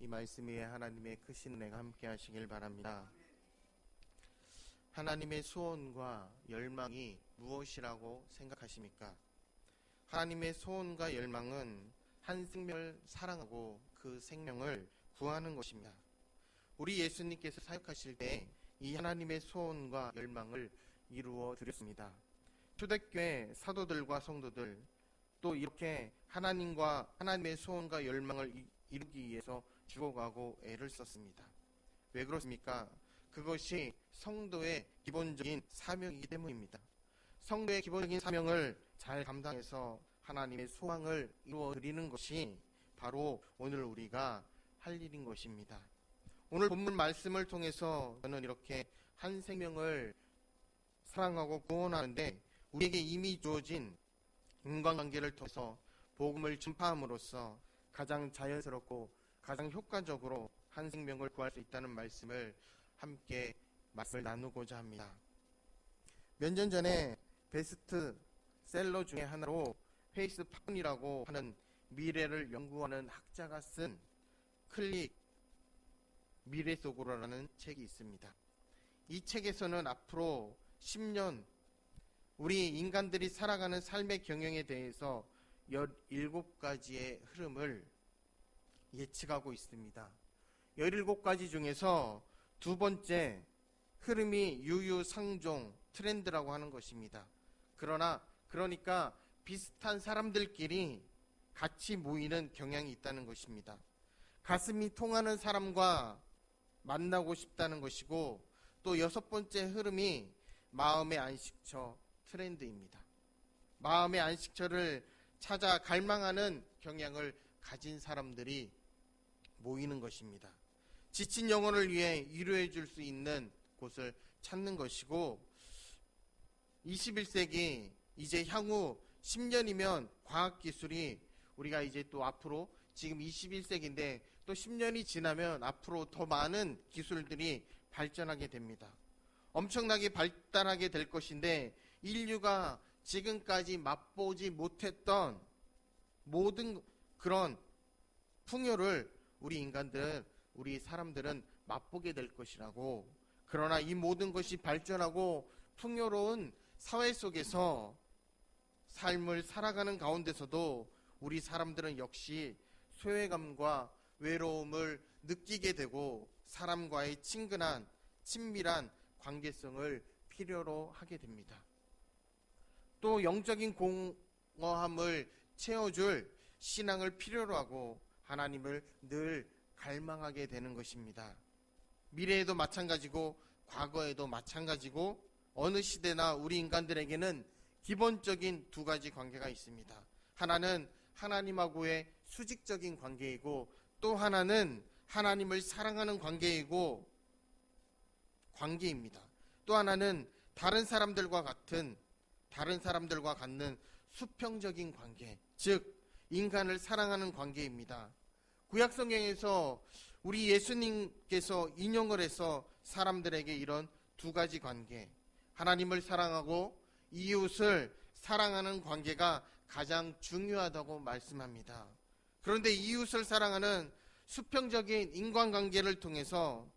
이 말씀 위에 하나님의 크신 은혜가 함께 하시길 바랍니다. 하나님의 소원과 열망이 무엇이라고 생각하십니까? 하나님의 소원과 열망은 한 생명을 사랑하고 그 생명을 구하는 것입니다. 우리 예수님께서 사역하실 때 이 하나님의 소원과 열망을 이루어 드렸습니다. 초대교회 사도들과 성도들 또 이렇게 하나님의 소원과 열망을 이루기 위해서 죽어가고 애를 썼습니다. 왜 그렇습니까? 그것이 성도의 기본적인 사명이기 때문입니다. 성도의 기본적인 사명을 잘 감당해서 하나님의 소망을 이루어 드리는 것이 바로 오늘 우리가 할 일인 것입니다. 오늘 본문 말씀을 통해서 저는 이렇게 한 생명을 사랑하고 구원하는데 우리에게 이미 주어진 인간관계를 통해서 복음을 전파함으로써 가장 자연스럽고 가장 효과적으로 한 생명을 구할 수 있다는 말씀을 함께 말씀을 나누고자 합니다. 몇 년 전에 베스트셀러 중에 하나로 페이스 파운이라고 하는 미래를 연구하는 학자가 쓴 클릭 미래 속으로라는 책이 있습니다. 이 책에서는 앞으로 10년 우리 인간들이 살아가는 삶의 경영에 대해서 17가지의 흐름을 예측하고 있습니다. 17가지 중에서 두 번째 흐름이 유유상종 트렌드라고 하는 것입니다. 그러니까 비슷한 사람들끼리 같이 모이는 경향이 있다는 것입니다. 가슴이 통하는 사람과 만나고 싶다는 것이고, 또 6번째 흐름이 마음의 안식처 트렌드입니다. 마음의 안식처를 찾아 갈망하는 경향을 가진 사람들이 모이는 것입니다. 지친 영혼을 위해 위로해 줄 수 있는 곳을 찾는 것이고, 21세기 이제 향후 10년이면 과학기술이 우리가 이제 또 앞으로 지금 21세기인데 또 10년이 지나면 앞으로 더 많은 기술들이 발전하게 됩니다. 엄청나게 발달하게 될 것인데 인류가 지금까지 맛보지 못했던 모든 그런 풍요를 우리 사람들은 맛보게 될 것이라고. 그러나 이 모든 것이 발전하고 풍요로운 사회 속에서 삶을 살아가는 가운데서도 우리 사람들은 역시 소외감과 외로움을 느끼게 되고 사람과의 친밀한 관계성을 필요로 하게 됩니다. 또 영적인 공허함을 채워줄 신앙을 필요로 하고 하나님을 늘 갈망하게 되는 것입니다. 미래에도 마찬가지고 과거에도 마찬가지고 어느 시대나 우리 인간들에게는 기본적인 두 가지 관계가 있습니다. 하나는 하나님하고의 수직적인 관계이고 또 하나는 하나님을 사랑하는 관계입니다. 또 하나는 다른 사람들과 갖는 수평적인 관계, 즉 인간을 사랑하는 관계입니다. 구약 성경에서 우리 예수님께서 인용을 해서 사람들에게 이런 두 가지 관계, 하나님을 사랑하고 이웃을 사랑하는 관계가 가장 중요하다고 말씀합니다. 그런데 이웃을 사랑하는 수평적인 인간관계를 통해서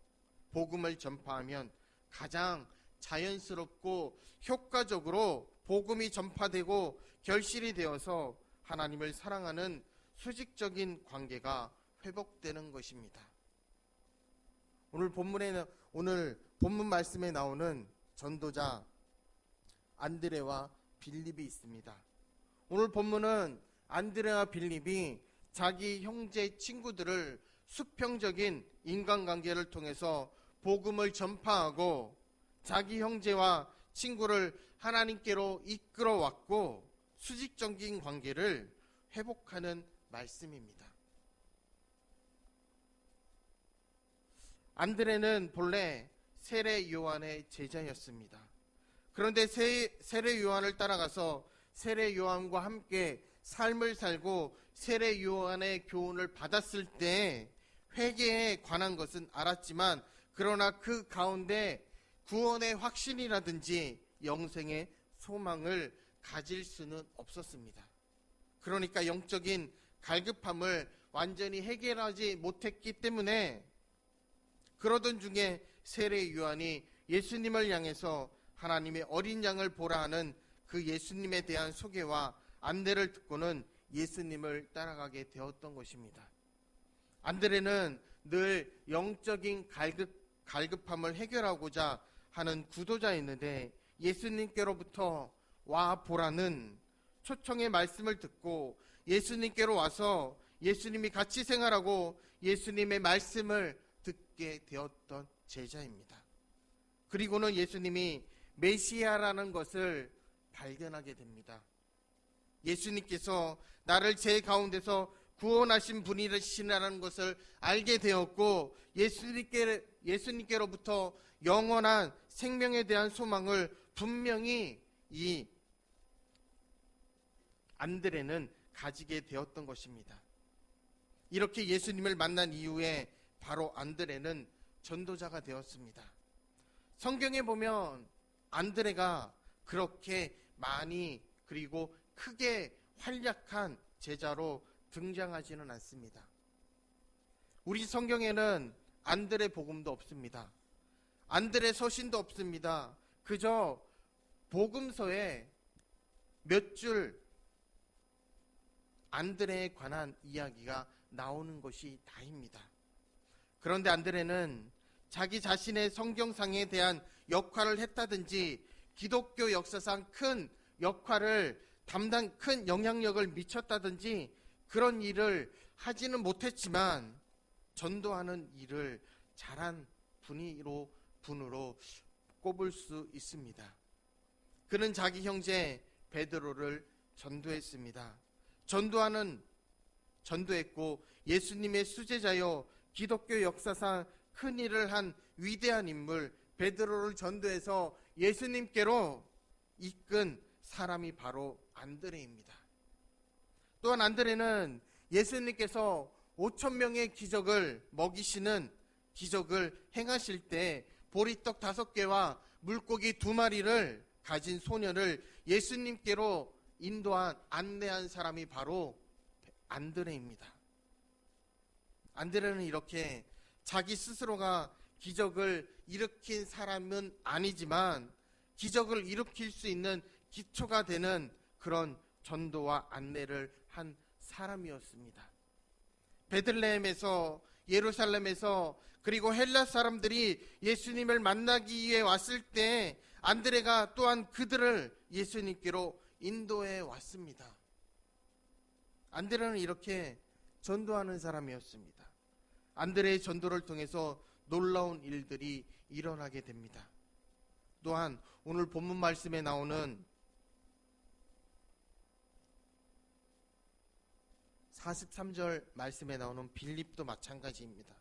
복음을 전파하면 가장 자연스럽고 효과적으로 복음이 전파되고 결실이 되어서 하나님을 사랑하는 수직적인 관계가 회복되는 것입니다. 오늘 본문 말씀에 나오는 전도자 안드레와 빌립이 있습니다. 오늘 본문은 안드레와 빌립이 자기 형제 친구들을 수평적인 인간관계를 통해서 복음을 전파하고 자기 형제와 친구를 하나님께로 이끌어왔고 수직적인 관계를 회복하는 말씀입니다. 안드레는 본래 세례 요한의 제자였습니다. 그런데 세례 요한을 따라가서 세례 요한과 함께 삶을 살고 세례 요한의 교훈을 받았을 때 회개에 관한 것은 알았지만 그러나 그 가운데 구원의 확신이라든지 영생의 소망을 가질 수는 없었습니다. 그러니까 영적인 갈급함을 완전히 해결하지 못했기 때문에 그러던 중에 세례 요한이 예수님을 향해서 하나님의 어린 양을 보라 하는 그 예수님에 대한 소개와 안내를 듣고는 예수님을 따라가게 되었던 것입니다. 안드레는 늘 영적인 갈급함을 해결하고자 하는 구도자였는데 예수님께로부터 와 보라는 초청의 말씀을 듣고 예수님께로 와서 예수님이 같이 생활하고 예수님의 말씀을 듣게 되었던 제자입니다. 그리고는 예수님이 메시아라는 것을 발견하게 됩니다. 예수님께서 나를 제 가운데서 구원하신 분이시라는 것을 알게 되었고 예수님께로부터 영원한 생명에 대한 소망을 분명히 이 안드레는 가지게 되었던 것입니다. 이렇게 예수님을 만난 이후에 바로 안드레는 전도자가 되었습니다. 성경에 보면 안드레가 그렇게 많이 그리고 크게 활약한 제자로 등장하지는 않습니다. 우리 성경에는 안드레 복음도 없습니다. 안드레 서신도 없습니다. 그저 복음서에 몇 줄 안드레에 관한 이야기가 나오는 것이 다입니다. 그런데 안드레는 자기 자신의 성경상에 대한 역할을 했다든지 기독교 역사상 큰 역할을 큰 영향력을 미쳤다든지 그런 일을 하지는 못했지만 전도하는 일을 잘한 분으로 꼽을 수 있습니다. 그는 자기 형제 베드로를 전도했습니다. 전도했고 예수님의 수제자여 기독교 역사상 큰 일을 한 위대한 인물 베드로를 전도해서 예수님께로 이끈 사람이 바로 안드레입니다. 또한 안드레는 예수님께서 5,000명의 기적을 먹이시는 기적을 행하실 때 보리떡 5개와 물고기 2마리를 가진 소년을 예수님께로 안내한 사람이 바로 안드레입니다. 안드레는 이렇게 자기 스스로가 기적을 일으킨 사람은 아니지만 기적을 일으킬 수 있는 기초가 되는 그런 전도와 안내를 한 사람이었습니다. 베들레헴에서 예루살렘에서 그리고 헬라 사람들이 예수님을 만나기 위해 왔을 때 안드레가 또한 그들을 예수님께로 인도해 왔습니다. 안드레는 이렇게 전도하는 사람이었습니다. 안드레의 전도를 통해서 놀라운 일들이 일어나게 됩니다. 또한 오늘 본문 말씀에 나오는 43절 말씀에 나오는 빌립도 마찬가지입니다.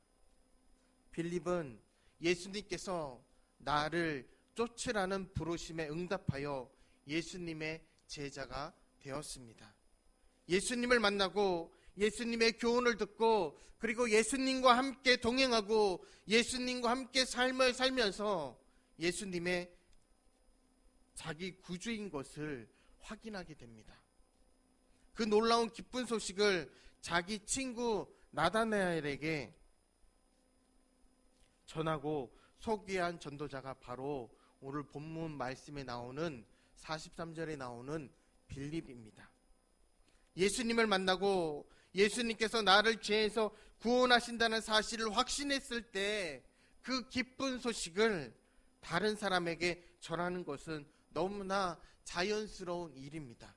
빌립은 예수님께서 나를 쫓으라는 부르심에 응답하여 예수님의 제자가 되었습니다. 예수님을 만나고 예수님의 교훈을 듣고 그리고 예수님과 함께 동행하고 예수님과 함께 삶을 살면서 예수님의 자기 구주인 것을 확인하게 됩니다. 그 놀라운 기쁜 소식을 자기 친구 나다나엘에게 전하고 소개한 전도자가 바로 오늘 본문 말씀에 나오는 43절에 나오는 빌립입니다. 예수님을 만나고 예수님께서 나를 죄에서 구원하신다는 사실을 확신했을 때 그 기쁜 소식을 다른 사람에게 전하는 것은 너무나 자연스러운 일입니다.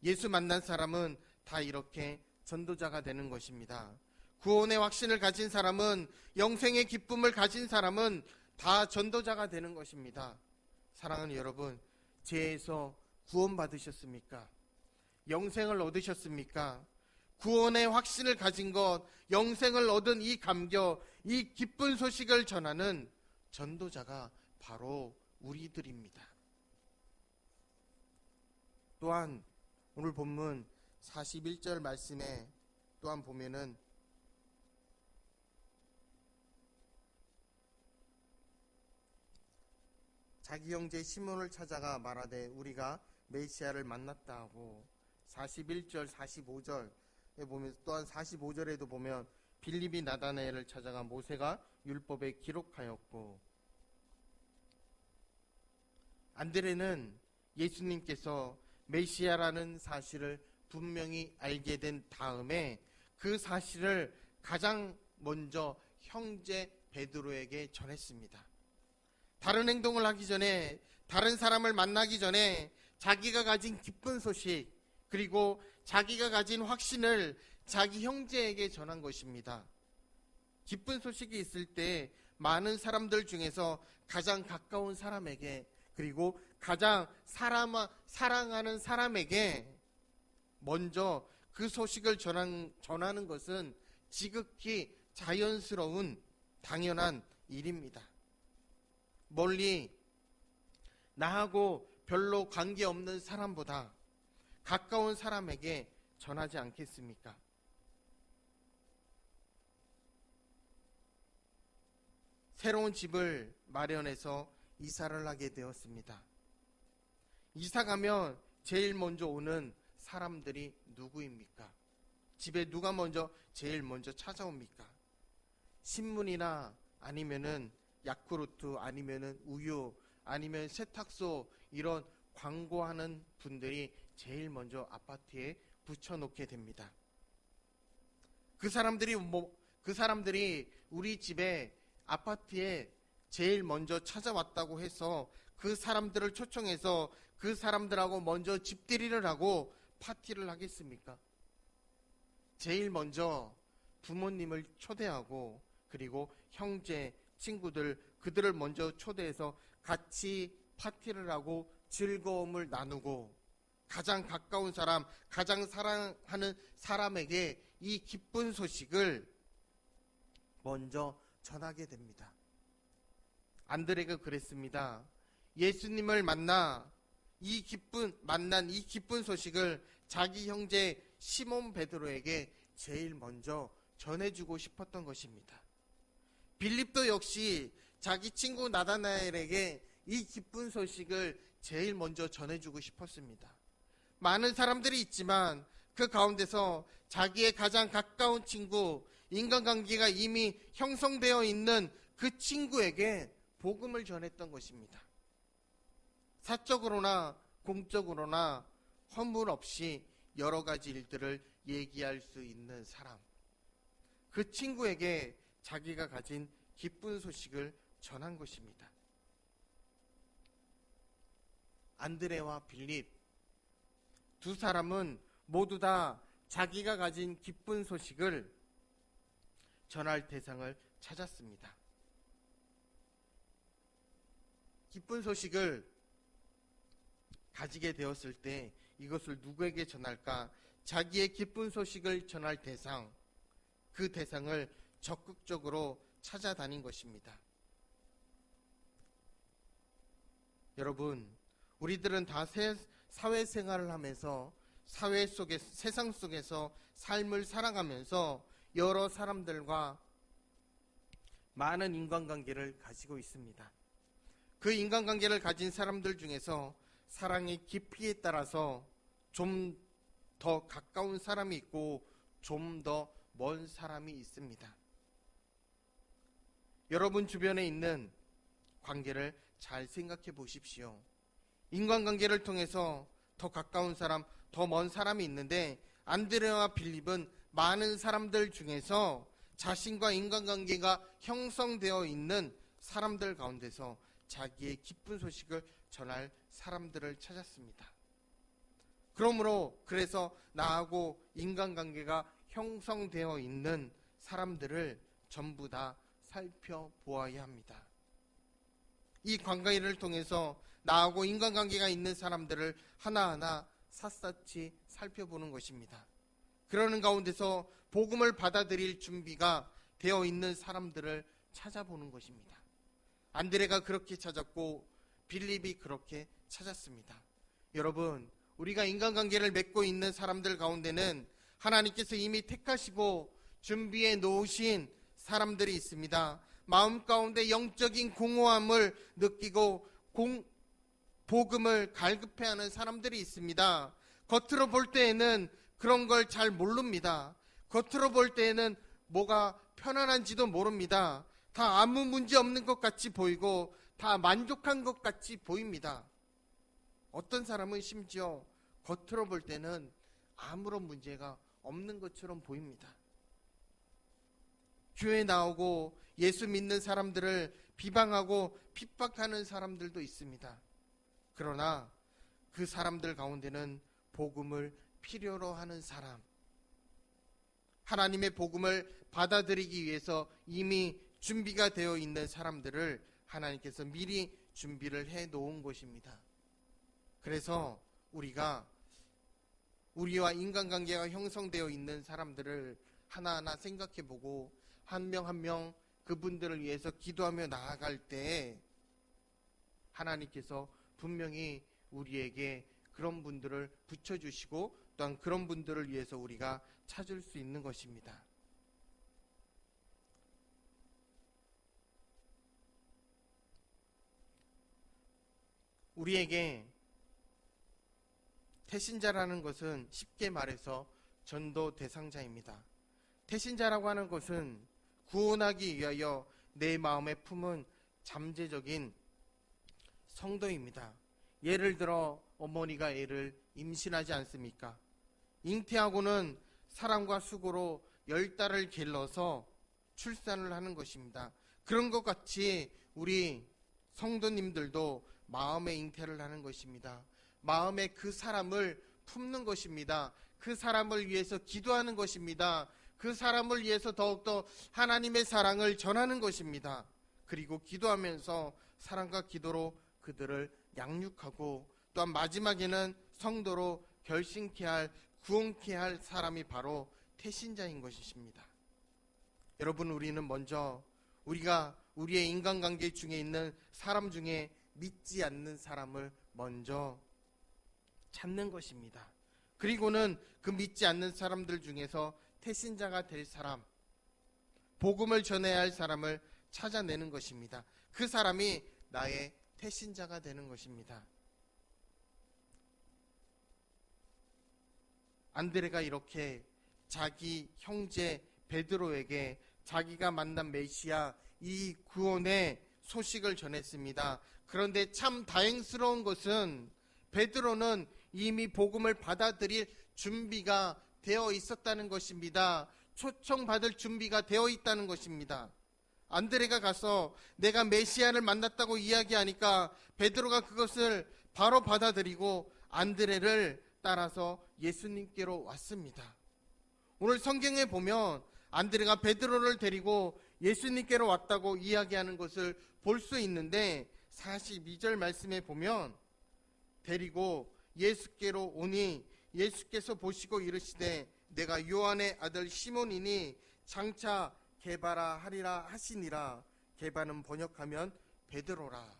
예수 만난 사람은 다 이렇게 전도자가 되는 것입니다. 구원의 확신을 가진 사람은, 영생의 기쁨을 가진 사람은 다 전도자가 되는 것입니다. 사랑하는 여러분, 죄에서 구원받으셨습니까? 영생을 얻으셨습니까? 구원의 확신을 가진 것, 영생을 얻은 이 감격, 이 기쁜 소식을 전하는 전도자가 바로 우리들입니다. 또한 오늘 본문 41절 말씀에 또한 보면은 자기 형제 시몬을 찾아가 말하되 우리가 메시아를 만났다 하고 41절, 45절에 보면, 또한 45절에도 보면 빌립이 나다나엘을 찾아가 모세가 율법에 기록하였고, 안드레는 예수님께서 메시아라는 사실을 분명히 알게 된 다음에 그 사실을 가장 먼저 형제 베드로에게 전했습니다. 다른 행동을 하기 전에, 다른 사람을 만나기 전에 자기가 가진 기쁜 소식, 그리고 자기가 가진 확신을 자기 형제에게 전한 것입니다. 기쁜 소식이 있을 때 많은 사람들 중에서 가장 가까운 사람에게, 그리고 가장 사랑하는 사람에게 먼저 그 소식을 전하는 것은 지극히 자연스러운 당연한 일입니다. 멀리 나하고 별로 관계없는 사람보다 가까운 사람에게 전하지 않겠습니까? 새로운 집을 마련해서 이사를 하게 되었습니다. 이사 가면 제일 먼저 오는 사람들이 누구입니까? 집에 누가 제일 먼저 찾아옵니까? 신문이나 아니면은 야쿠르트, 아니면은 우유, 아니면 세탁소, 이런 광고하는 분들이 제일 먼저 아파트에 붙여놓게 됩니다. 그 사람들이 우리 집에, 아파트에 제일 먼저 찾아왔다고 해서 그 사람들을 초청해서 그 사람들하고 먼저 집들이를 하고 파티를 하겠습니까? 제일 먼저 부모님을 초대하고, 그리고 형제, 친구들, 그들을 먼저 초대해서 같이 파티를 하고 즐거움을 나누고, 가장 가까운 사람, 가장 사랑하는 사람에게 이 기쁜 소식을 먼저 전하게 됩니다. 안드레가 그랬습니다. 예수님을 만난 이 기쁜 소식을 자기 형제 시몬 베드로에게 제일 먼저 전해주고 싶었던 것입니다. 빌립도 역시 자기 친구 나다나엘에게 이 기쁜 소식을 제일 먼저 전해주고 싶었습니다. 많은 사람들이 있지만 그 가운데서 자기의 가장 가까운 친구, 인간관계가 이미 형성되어 있는 그 친구에게 복음을 전했던 것입니다. 사적으로나 공적으로나 허물 없이 여러 가지 일들을 얘기할 수 있는 사람, 그 친구에게 자기가 가진 기쁜 소식을 전한 것입니다. 안드레와 빌립 두 사람은 모두 다 자기가 가진 기쁜 소식을 전할 대상을 찾았습니다. 기쁜 소식을 가지게 되었을 때 이것을 누구에게 전할까? 자기의 기쁜 소식을 전할 대상, 그 대상을 적극적으로 찾아다닌 것입니다. 여러분, 우리들은 다 사회생활을 하면서 세상 속에서 삶을 살아가면서 여러 사람들과 많은 인간관계를 가지고 있습니다. 그 인간관계를 가진 사람들 중에서 사랑의 깊이에 따라서 좀 더 가까운 사람이 있고 좀 더 먼 사람이 있습니다. 여러분 주변에 있는 관계를 잘 생각해 보십시오. 인간관계를 통해서 더 가까운 사람, 더 먼 사람이 있는데, 안드레와 빌립은 많은 사람들 중에서 자신과 인간관계가 형성되어 있는 사람들 가운데서 자기의 기쁜 소식을 전할 사람들을 찾았습니다. 그래서 나하고 인간관계가 형성되어 있는 사람들을 전부 다 살펴보아야 합니다. 이 관계를 통해서 나하고 인간관계가 있는 사람들을 하나하나 샅샅이 살펴보는 것입니다. 그러는 가운데서 복음을 받아들일 준비가 되어 있는 사람들을 찾아보는 것입니다. 안드레가 그렇게 찾았고 빌립이 그렇게 찾았습니다. 여러분, 우리가 인간관계를 맺고 있는 사람들 가운데는 하나님께서 이미 택하시고 준비해 놓으신 사람들이 있습니다. 마음 가운데 영적인 공허함을 느끼고 복음을 갈급해하는 사람들이 있습니다. 겉으로 볼 때에는 그런 걸 잘 모릅니다. 겉으로 볼 때에는 뭐가 편안한지도 모릅니다. 다 아무 문제 없는 것 같이 보이고 다 만족한 것 같이 보입니다. 어떤 사람은 심지어 겉으로 볼 때는 아무런 문제가 없는 것처럼 보입니다. 교회 나오고 예수 믿는 사람들을 비방하고 핍박하는 사람들도 있습니다. 그러나 그 사람들 가운데는 복음을 필요로 하는 사람, 하나님의 복음을 받아들이기 위해서 이미 준비가 되어 있는 사람들을 하나님께서 미리 준비를 해 놓은 것입니다. 그래서 우리와 인간관계가 형성되어 있는 사람들을 하나하나 생각해 보고 한 명 한 명 그분들을 위해서 기도하며 나아갈 때 하나님께서 분명히 우리에게 그런 분들을 붙여주시고 또한 그런 분들을 위해서 우리가 찾을 수 있는 것입니다. 우리에게 태신자라는 것은 쉽게 말해서 전도 대상자입니다. 태신자라고 하는 것은 구원하기 위하여 내 마음에 품은 잠재적인 성도입니다. 예를 들어 어머니가 애를 임신하지 않습니까? 잉태하고는 사랑과 수고로 10달을 길러서 출산을 하는 것입니다. 그런 것 같이 우리 성도님들도 마음의 잉태를 하는 것입니다. 마음에 그 사람을 품는 것입니다. 그 사람을 위해서 기도하는 것입니다. 그 사람을 위해서 더욱더 하나님의 사랑을 전하는 것입니다. 그리고 기도하면서 사랑과 기도로 그들을 양육하고 또한 마지막에는 성도로 결신케 할, 구원케 할 사람이 바로 태신자인 것이십니다. 여러분, 우리는 먼저 우리가 우리의 인간관계 중에 있는 사람 중에 믿지 않는 사람을 먼저 찾는 것입니다. 그리고는 그 믿지 않는 사람들 중에서 태신자가 될 사람, 복음을 전해야 할 사람을 찾아내는 것입니다. 그 사람이 나의 태신자가 되는 것입니다. 안드레가 이렇게 자기 형제 베드로에게 자기가 만난 메시아 이 구원의 소식을 전했습니다. 그런데 참 다행스러운 것은 베드로는 이미 복음을 받아들일 준비가 되어 있었다는 것입니다. 초청받을 준비가 되어 있다는 것입니다. 안드레가 가서 내가 메시아를 만났다고 이야기하니까 베드로가 그것을 바로 받아들이고 안드레를 따라서 예수님께로 왔습니다. 오늘 성경에 보면 안드레가 베드로를 데리고 예수님께로 왔다고 이야기하는 것을 볼 수 있는데 42절 말씀에 보면 데리고 예수께로 오니 예수께서 보시고 이르시되 내가 요한의 아들 시몬이니 장차 게바라 하리라 하시니라. 게바는 번역하면 베드로라.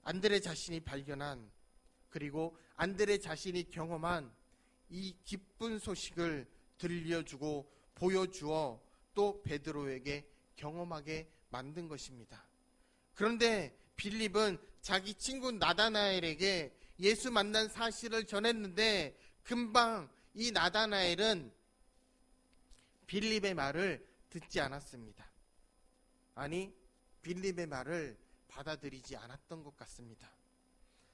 안드레 자신이 발견한, 그리고 안드레 자신이 경험한 이 기쁜 소식을 들려주고 보여주어 또 베드로에게 경험하게 만든 것입니다. 그런데 빌립은 자기 친구 나다나엘에게 예수 만난 사실을 전했는데 금방 이 나다나엘은 빌립의 말을 듣지 않았습니다. 아니, 빌립의 말을 받아들이지 않았던 것 같습니다.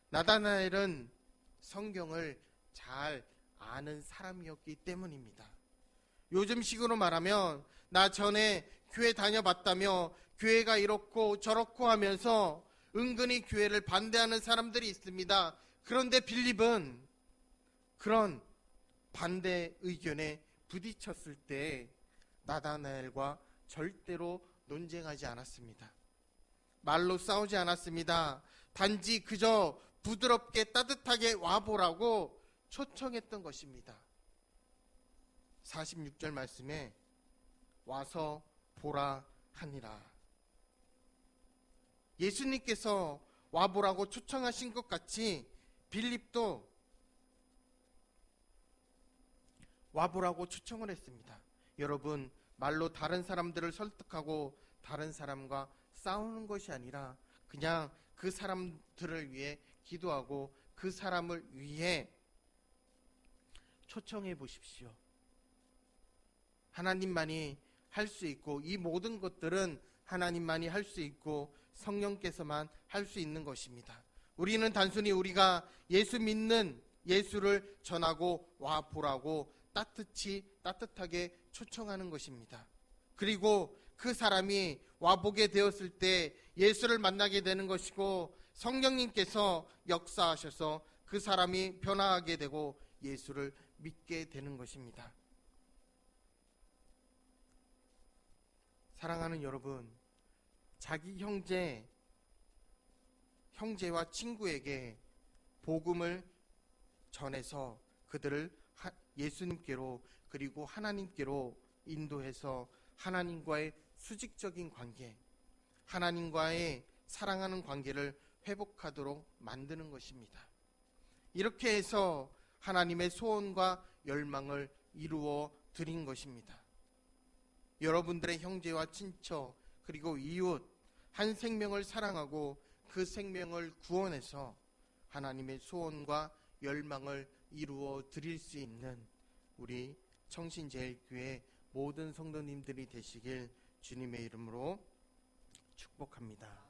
나다나엘은 성경을 잘 아는 사람이었기 때문입니다. 요즘식으로 말하면 나 전에 교회 다녀봤다며 교회가 이렇고 저렇고 하면서 은근히 교회를 반대하는 사람들이 있습니다. 그런데 빌립은 그런 반대 의견에 부딪혔을 때 나다나엘과 절대로 논쟁하지 않았습니다. 말로 싸우지 않았습니다. 단지 그저 부드럽게 따뜻하게 와보라고 초청했던 것입니다. 46절 말씀에 와서 보라 하니라. 예수님께서 와보라고 초청하신 것 같이 빌립도 와보라고 초청을 했습니다. 여러분, 말로 다른 사람들을 설득하고 다른 사람과 싸우는 것이 아니라 그냥 그 사람들을 위해 기도하고 그 사람을 위해 초청해 보십시오. 하나님만이 할 수 있고 이 모든 것들은 하나님만이 할 수 있고 성령께서만 할 수 있는 것입니다. 우리는 단순히 우리가 예수 믿는 예수를 전하고 와 보라고 따뜻하게 초청하는 것입니다. 그리고 그 사람이 와보게 되었을 때 예수를 만나게 되는 것이고 성령님께서 역사하셔서 그 사람이 변화하게 되고 예수를 믿게 되는 것입니다. 사랑하는 여러분, 자기 형제와 친구에게 복음을 전해서 그들을 예수님께로 그리고 하나님께로 인도해서 하나님과의 수직적인 관계, 하나님과의 사랑하는 관계를 회복하도록 만드는 것입니다. 이렇게 해서 하나님의 소원과 열망을 이루어 드린 것입니다. 여러분들의 형제와 친척 그리고 이웃 한 생명을 사랑하고 그 생명을 구원해서 하나님의 소원과 열망을 이루어 드릴 수 있는 우리 청신제일교회 모든 성도님들이 되시길 주님의 이름으로 축복합니다.